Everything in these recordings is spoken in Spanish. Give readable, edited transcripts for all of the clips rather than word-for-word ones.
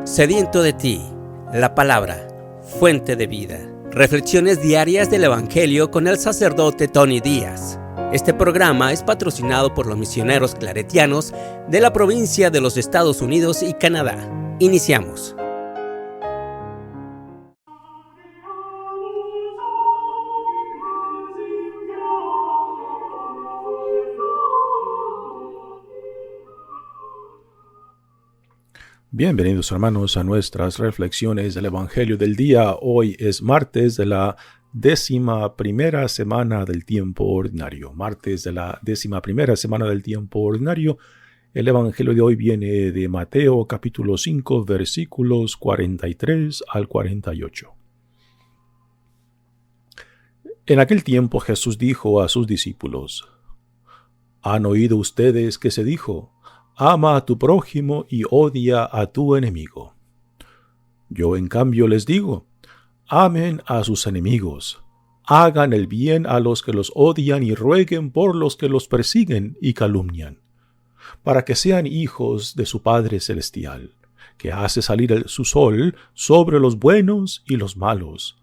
Sediento de ti, la palabra, fuente de vida. Reflexiones diarias del Evangelio con el sacerdote Tony Díaz. Este programa es patrocinado por los misioneros claretianos de la provincia de los Estados Unidos y Canadá. Iniciamos. Bienvenidos hermanos a nuestras reflexiones del Evangelio del día. Hoy es martes de la 11ª semana del tiempo ordinario. Martes de la 11ª semana del tiempo ordinario. El Evangelio de hoy viene de Mateo capítulo 5 versículos 43 al 48. En aquel tiempo Jesús dijo a sus discípulos: ¿Han oído ustedes que se dijo: ama a tu prójimo y odia a tu enemigo? Yo en cambio les digo: amen a sus enemigos, hagan el bien a los que los odian y rueguen por los que los persiguen y calumnian, para que sean hijos de su Padre Celestial, que hace salir su sol sobre los buenos y los malos,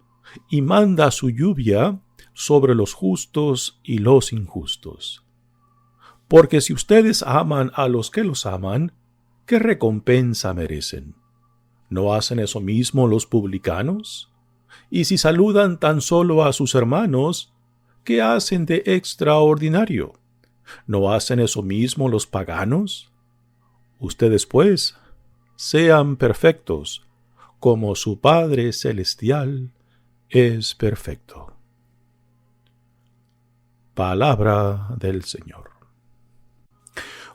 y manda su lluvia sobre los justos y los injustos. Porque si ustedes aman a los que los aman, ¿qué recompensa merecen? ¿No hacen eso mismo los publicanos? Y si saludan tan solo a sus hermanos, ¿qué hacen de extraordinario? ¿No hacen eso mismo los paganos? Ustedes, pues, sean perfectos, como su Padre Celestial es perfecto. Palabra del Señor.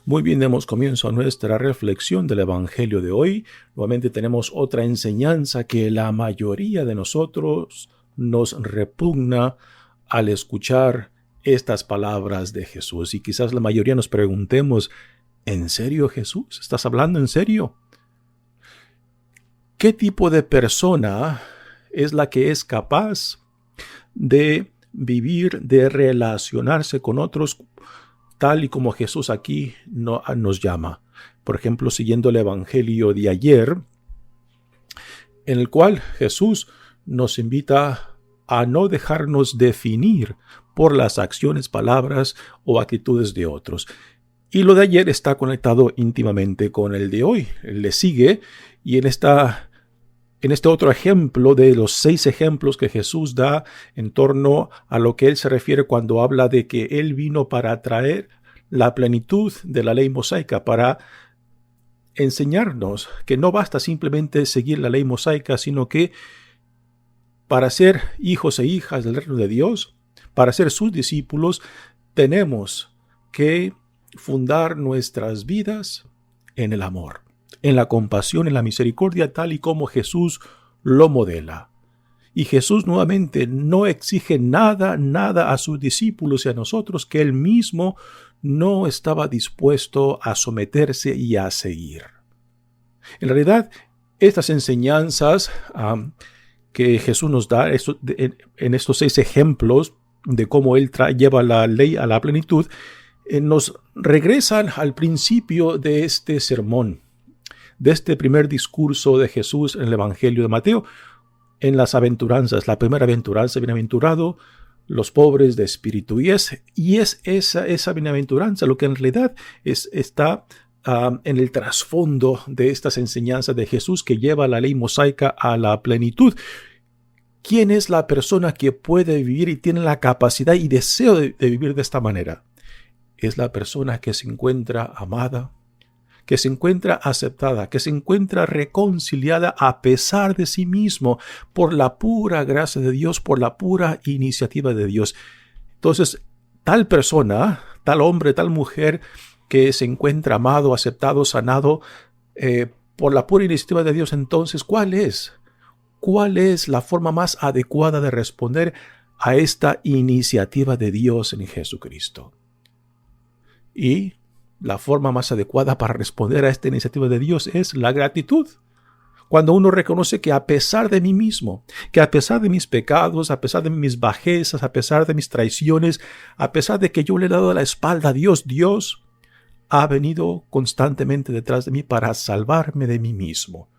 Muy bien, demos comienzo a nuestra reflexión del Evangelio de hoy. Nuevamente tenemos otra enseñanza que la mayoría de nosotros nos repugna al escuchar estas palabras de Jesús. Y quizás la mayoría nos preguntemos: ¿en serio, Jesús? ¿Estás hablando en serio? ¿Qué tipo de persona es la que es capaz de vivir, de relacionarse con otros tal y como Jesús aquí nos llama? Por ejemplo, siguiendo el Evangelio de ayer, en el cual Jesús nos invita a no dejarnos definir por las acciones, palabras o actitudes de otros. Y lo de ayer está conectado íntimamente con el de hoy. Él le sigue, y en este otro ejemplo de los 6 ejemplos que Jesús da en torno a lo que él se refiere cuando habla de que él vino para traer la plenitud de la ley mosaica, para enseñarnos que no basta simplemente seguir la ley mosaica, sino que para ser hijos e hijas del reino de Dios, para ser sus discípulos, tenemos que fundar nuestras vidas en el amor, en la compasión, en la misericordia, tal y como Jesús lo modela. Y Jesús nuevamente no exige nada a sus discípulos y a nosotros que él mismo no estaba dispuesto a someterse y a seguir. En realidad, estas enseñanzas que Jesús nos da en estos 6 ejemplos de cómo él lleva la ley a la plenitud, nos regresan al principio de este sermón, de este primer discurso de Jesús en el Evangelio de Mateo, en las aventuranzas. La primera aventuranza: bienaventurado los pobres de espíritu. Y es esa bienaventuranza lo que en realidad está en el trasfondo de estas enseñanzas de Jesús que lleva la ley mosaica a la plenitud. ¿Quién es la persona que puede vivir y tiene la capacidad y deseo de vivir de esta manera? Es la persona que se encuentra amada, que se encuentra aceptada, que se encuentra reconciliada a pesar de sí mismo, por la pura gracia de Dios, por la pura iniciativa de Dios. Entonces, tal persona, tal hombre, tal mujer que se encuentra amado, aceptado, sanado por la pura iniciativa de Dios, entonces, ¿cuál es? ¿Cuál es la forma más adecuada de responder a esta iniciativa de Dios en Jesucristo? Y la forma más adecuada para responder a esta iniciativa de Dios es la gratitud. Cuando uno reconoce que a pesar de mí mismo, que a pesar de mis pecados, a pesar de mis bajezas, a pesar de mis traiciones, a pesar de que yo le he dado la espalda a Dios, Dios ha venido constantemente detrás de mí para salvarme de mí mismo.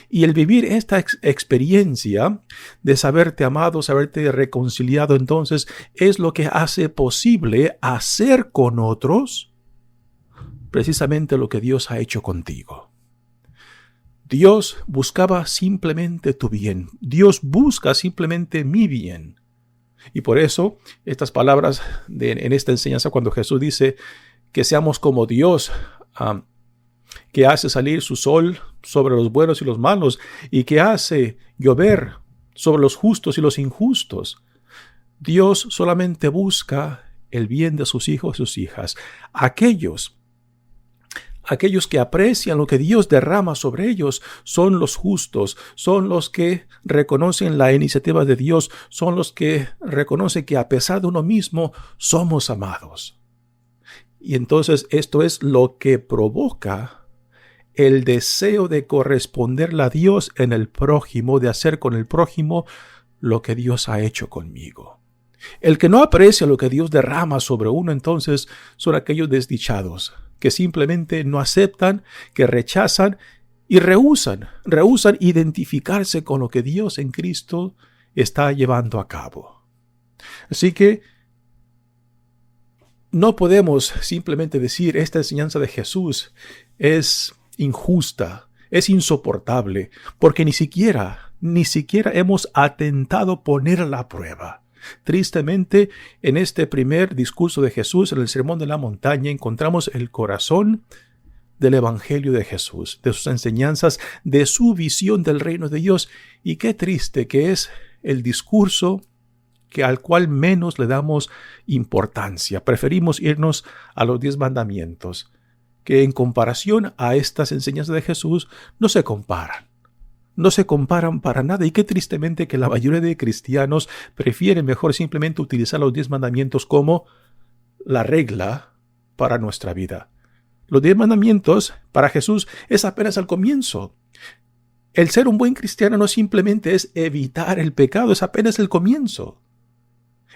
Y el vivir esta experiencia de saberte amado, saberte reconciliado, entonces es lo que hace posible hacer con otros precisamente lo que Dios ha hecho contigo. Dios buscaba simplemente tu bien. Dios busca simplemente mi bien. Y por eso estas palabras en esta enseñanza, cuando Jesús dice que seamos como Dios, que hace salir su sol sobre los buenos y los malos, y que hace llover sobre los justos y los injustos. Dios solamente busca el bien de sus hijos y sus hijas. Aquellos que aprecian lo que Dios derrama sobre ellos son los justos, son los que reconocen la iniciativa de Dios, son los que reconocen que a pesar de uno mismo somos amados. Y entonces esto es lo que provoca el deseo de corresponderle a Dios en el prójimo, de hacer con el prójimo lo que Dios ha hecho conmigo. El que no aprecia lo que Dios derrama sobre uno, entonces, son aquellos desdichados que simplemente no aceptan, que rechazan y rehúsan identificarse con lo que Dios en Cristo está llevando a cabo. Así que no podemos simplemente decir esta enseñanza de Jesús es injusta, es insoportable, porque ni siquiera hemos atentado ponerla a prueba. Tristemente, en este primer discurso de Jesús, en el Sermón de la Montaña, encontramos el corazón del Evangelio de Jesús, de sus enseñanzas, de su visión del reino de Dios. Y qué triste que es el discurso al cual menos le damos importancia. Preferimos irnos a los 10 mandamientos, que en comparación a estas enseñanzas de Jesús no se comparan. No se comparan para nada, y qué tristemente que la mayoría de cristianos prefieren mejor simplemente utilizar los 10 mandamientos como la regla para nuestra vida. Los 10 mandamientos para Jesús es apenas el comienzo. El ser un buen cristiano no simplemente es evitar el pecado, es apenas el comienzo.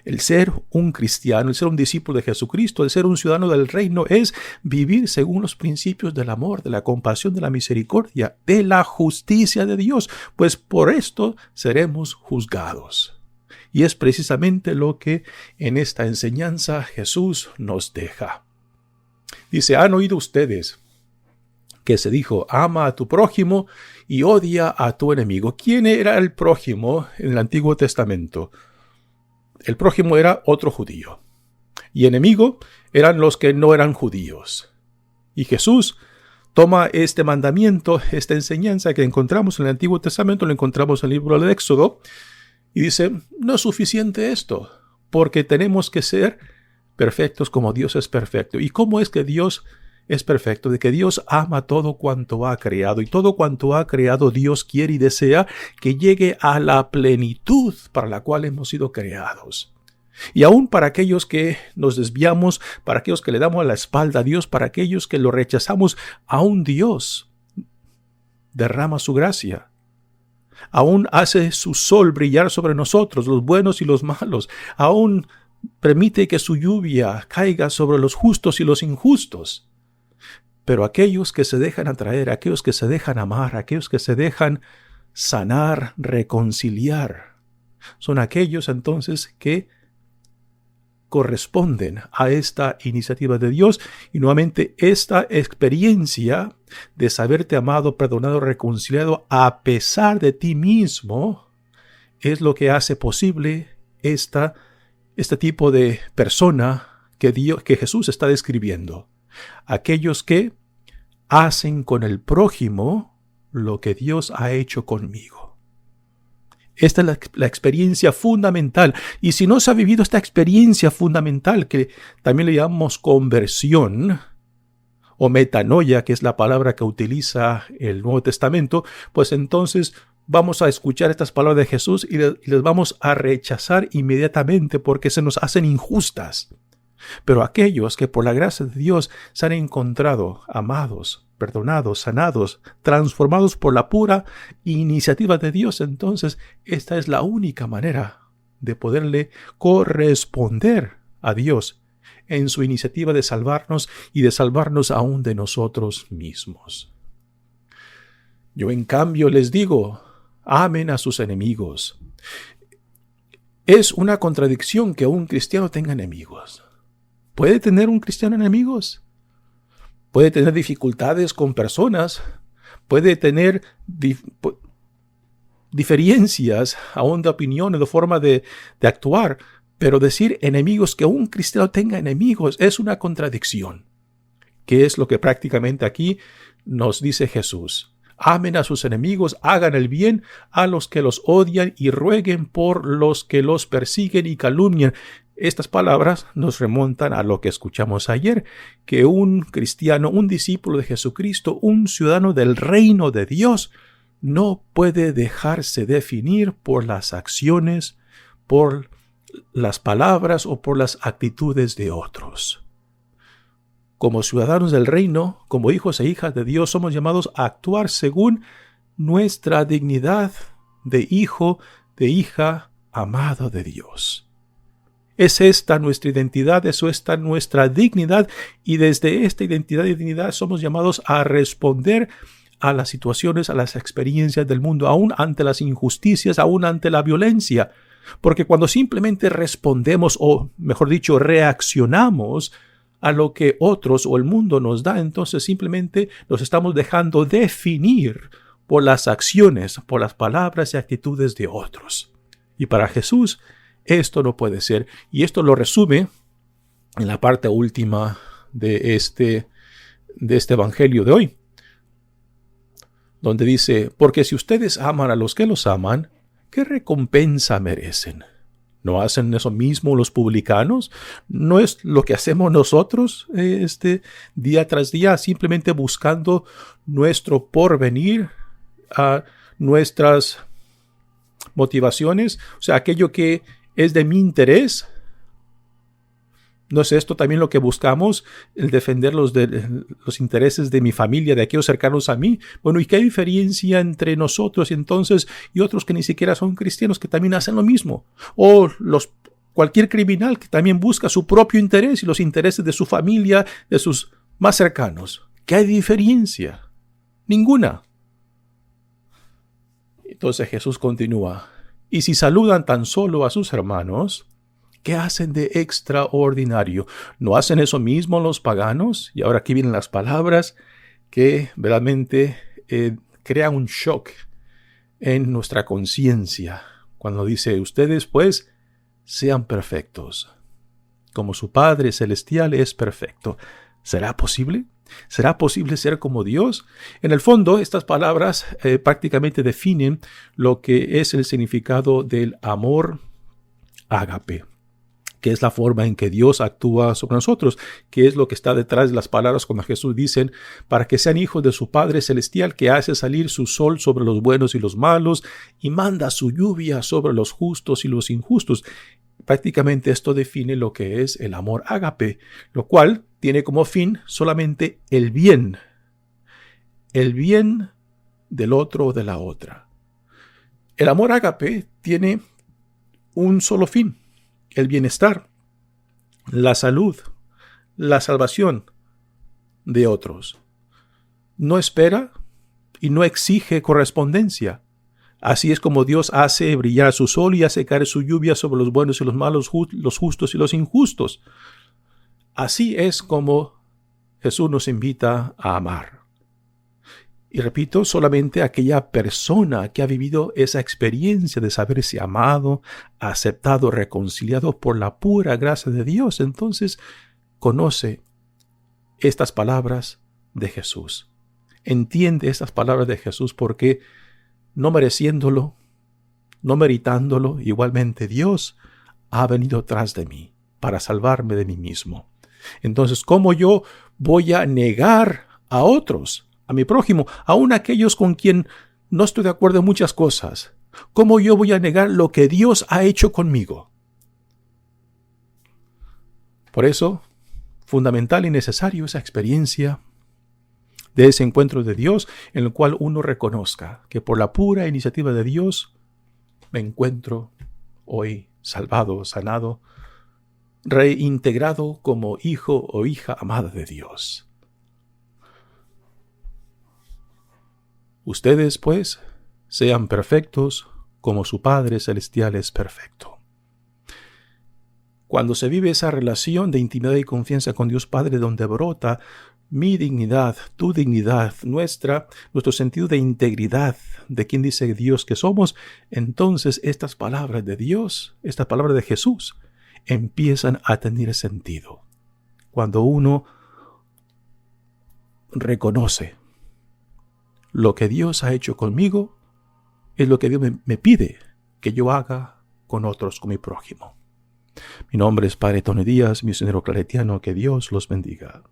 El ser un cristiano, el ser un discípulo de Jesucristo, el ser un ciudadano del reino es vivir según los principios del amor, de la compasión, de la misericordia, de la justicia de Dios, pues por esto seremos juzgados. Y es precisamente lo que en esta enseñanza Jesús nos deja. Dice, han oído ustedes que se dijo, ama a tu prójimo y odia a tu enemigo. ¿Quién era el prójimo en el Antiguo Testamento? El prójimo era otro judío, y enemigo eran los que no eran judíos. Y Jesús toma este mandamiento, esta enseñanza que encontramos en el Antiguo Testamento, lo encontramos en el libro del Éxodo, y dice, no es suficiente esto, porque tenemos que ser perfectos como Dios es perfecto. ¿Y cómo es que Dios es perfecto? De que Dios ama todo cuanto ha creado, y todo cuanto ha creado Dios quiere y desea que llegue a la plenitud para la cual hemos sido creados. Y aún para aquellos que nos desviamos, para aquellos que le damos la espalda a Dios, para aquellos que lo rechazamos, aún Dios derrama su gracia. Aún hace su sol brillar sobre nosotros, los buenos y los malos. Aún permite que su lluvia caiga sobre los justos y los injustos. Pero aquellos que se dejan atraer, aquellos que se dejan amar, aquellos que se dejan sanar, reconciliar, son aquellos entonces que corresponden a esta iniciativa de Dios. Y nuevamente esta experiencia de saberte amado, perdonado, reconciliado a pesar de ti mismo es lo que hace posible este tipo de persona que Jesús está describiendo. Aquellos que hacen con el prójimo lo que Dios ha hecho conmigo. Esta es la experiencia fundamental. Y si no se ha vivido esta experiencia fundamental, que también le llamamos conversión o metanoia, que es la palabra que utiliza el Nuevo Testamento, pues entonces vamos a escuchar estas palabras de Jesús y les vamos a rechazar inmediatamente porque se nos hacen injustas. Pero aquellos que por la gracia de Dios se han encontrado amados, perdonados, sanados, transformados por la pura iniciativa de Dios, entonces esta es la única manera de poderle corresponder a Dios en su iniciativa de salvarnos y de salvarnos aún de nosotros mismos. Yo en cambio les digo, amen a sus enemigos. Es una contradicción que un cristiano tenga enemigos. ¿Puede tener un cristiano enemigos? Puede tener dificultades con personas, puede tener diferencias aún de opinión, de forma de actuar, pero decir enemigos, que un cristiano tenga enemigos, es una contradicción. ¿Qué es lo que prácticamente aquí nos dice Jesús? Amen a sus enemigos, hagan el bien a los que los odian y rueguen por los que los persiguen y calumnian. Estas palabras nos remontan a lo que escuchamos ayer, que un cristiano, un discípulo de Jesucristo, un ciudadano del reino de Dios, no puede dejarse definir por las acciones, por las palabras o por las actitudes de otros. Como ciudadanos del reino, como hijos e hijas de Dios, somos llamados a actuar según nuestra dignidad de hijo, de hija, amado de Dios. Es esta nuestra identidad, es esta nuestra dignidad, y desde esta identidad y dignidad somos llamados a responder a las situaciones, a las experiencias del mundo, aún ante las injusticias, aún ante la violencia. Porque cuando simplemente respondemos, o mejor dicho, reaccionamos a lo que otros o el mundo nos da, entonces simplemente nos estamos dejando definir por las acciones, por las palabras y actitudes de otros. Y para Jesús esto no puede ser. Y esto lo resume en la parte última de este evangelio de hoy, donde dice, porque si ustedes aman a los que los aman, ¿qué recompensa merecen? ¿No hacen eso mismo los publicanos? ¿No es lo que hacemos nosotros día tras día, simplemente buscando nuestro porvenir, nuestras motivaciones? O sea, aquello que es de mi interés. ¿No es esto también lo que buscamos? El defender los intereses de mi familia, de aquellos cercanos a mí. Bueno, ¿y qué hay diferencia entre nosotros entonces y otros que ni siquiera son cristianos, que también hacen lo mismo? O cualquier criminal que también busca su propio interés y los intereses de su familia, de sus más cercanos. ¿Qué hay diferencia? Ninguna. Entonces Jesús continúa. Y si saludan tan solo a sus hermanos, ¿qué hacen de extraordinario? ¿No hacen eso mismo los paganos? Y ahora aquí vienen las palabras que verdaderamente crean un shock en nuestra conciencia. Cuando dice, ustedes pues sean perfectos, como su Padre Celestial es perfecto. ¿Será posible? ¿Será posible ser como Dios? En el fondo, estas palabras prácticamente definen lo que es el significado del amor ágape, que es la forma en que Dios actúa sobre nosotros, que es lo que está detrás de las palabras cuando Jesús dice, para que sean hijos de su Padre Celestial, que hace salir su sol sobre los buenos y los malos, y manda su lluvia sobre los justos y los injustos. Prácticamente esto define lo que es el amor ágape, lo cual tiene como fin solamente el bien del otro o de la otra. El amor ágape tiene un solo fin: el bienestar, la salud, la salvación de otros. No espera y no exige correspondencia. Así es como Dios hace brillar su sol y hace caer su lluvia sobre los buenos y los malos, los justos y los injustos. Así es como Jesús nos invita a amar. Y repito, solamente aquella persona que ha vivido esa experiencia de saberse amado, aceptado, reconciliado por la pura gracia de Dios, entonces conoce estas palabras de Jesús. Entiende estas palabras de Jesús, porque no mereciéndolo, no meritándolo, igualmente Dios ha venido tras de mí para salvarme de mí mismo. Entonces, ¿cómo yo voy a negar a otros, a mi prójimo, aun aquellos con quien no estoy de acuerdo en muchas cosas? ¿Cómo yo voy a negar lo que Dios ha hecho conmigo? Por eso, fundamental y necesario esa experiencia de ese encuentro de Dios, en el cual uno reconozca que por la pura iniciativa de Dios me encuentro hoy salvado, sanado, reintegrado como hijo o hija amada de Dios. Ustedes, pues, sean perfectos como su Padre Celestial es perfecto. Cuando se vive esa relación de intimidad y confianza con Dios Padre, donde brota mi dignidad, tu dignidad, nuestro sentido de integridad, de quien dice Dios que somos, entonces estas palabras de Dios, estas palabras de Jesús, empiezan a tener sentido. Cuando uno reconoce lo que Dios ha hecho conmigo, es lo que Dios me pide que yo haga con otros, con mi prójimo. Mi nombre es Padre Tony Díaz, misionero claretiano. Que Dios los bendiga.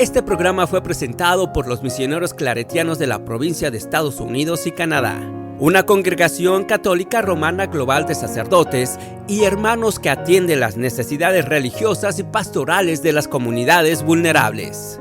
Este programa fue presentado por los misioneros claretianos de la provincia de Estados Unidos y Canadá, una congregación católica romana global de sacerdotes y hermanos que atiende las necesidades religiosas y pastorales de las comunidades vulnerables.